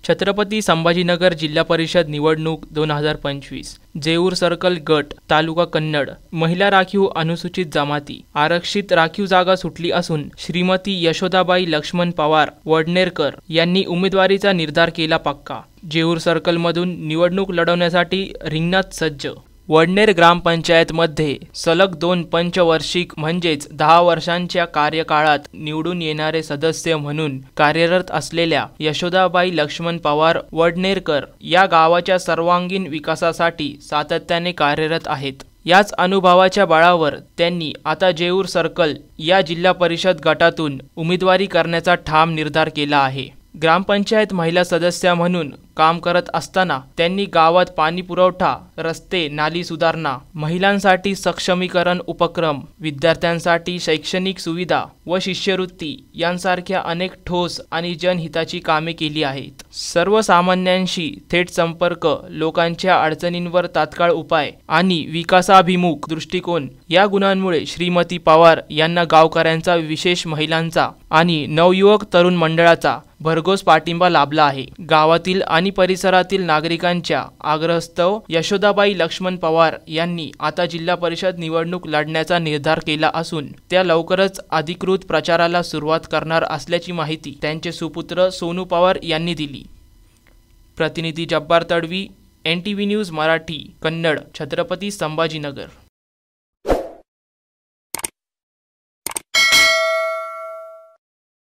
छत्रपती संभाजीनगर जिल्हा परिषद निवडणूक 2025 जेऊर सर्कल गट तालुका कन्नड महिला राखीव अनुसूचित जमाती आरक्षित राखीव जागा सुटली असून श्रीमती यशोदाबाई लक्ष्मण पवार वडनेरकर यांनी उमेदवारीचा निर्धार केला पक्का। जेऊर सर्कलमधून निवडणूक लढवण्यासाठी रिंगणात सज्ज। वडनेर ग्रामपंचायतमध्ये सलग 2 पंचवार्षिक म्हणजेच 10 वर्षांच्या कार्यकाळात निवडून येणारे सदस्य म्हणून कार्यरत असलेल्या यशोदाबाई लक्ष्मण पवार वडनेरकर या गावाच्या सर्वांगीण विकासासाठी सातत्याने कार्यरत आहेत। याच अनुभवाच्या बळावर त्यांनी आता जेऊर सर्कल या जिल्हा परिषद गटातून उमेदवारी करण्याचा ठाम निर्धार केला आहे। ग्रामपंचायत महिला सदस्य म्हणून काम करत असताना त्यांनी गावात पाणी पुरवठा, रस्ते, नाली सुधारणा, महिलांसाठी सक्षमीकरण उपक्रम, विद्यार्थ्यांसाठी शैक्षणिक सुविधा व शिष्यवृत्ती यांसारख्या अनेक ठोस आणि जनहिताची कामे केली आहेत। सर्वसामान्यांशी थेट संपर्क, लोकांच्या अडचणींवर तात्काळ उपाय आणि विकासाभिमुख दृष्टिकोन या गुणांमुळे श्रीमती पवार यांना गावकऱ्यांचा, विशेष महिलांचा आणि नवयुवक तरुण मंडळाचा भरघोस पाठिंबा लाभला आहे। गावातील आणि परिसरातील नागरिकांच्या आग्रहास्तव यशोदाबाई लक्ष्मण पवार यांनी आता जिल्हा परिषद निवडणूक लढण्याचा निर्धार केला असून त्या लवकरच अधिकृत प्रचाराला सुरुवात करणार असल्याची माहिती त्यांचे सुपुत्र सोनू पवार यांनी दिली। प्रतिनिधी जब्बार तडवी, NTV न्यूज मराठी, कन्नड, छत्रपती संभाजीनगर।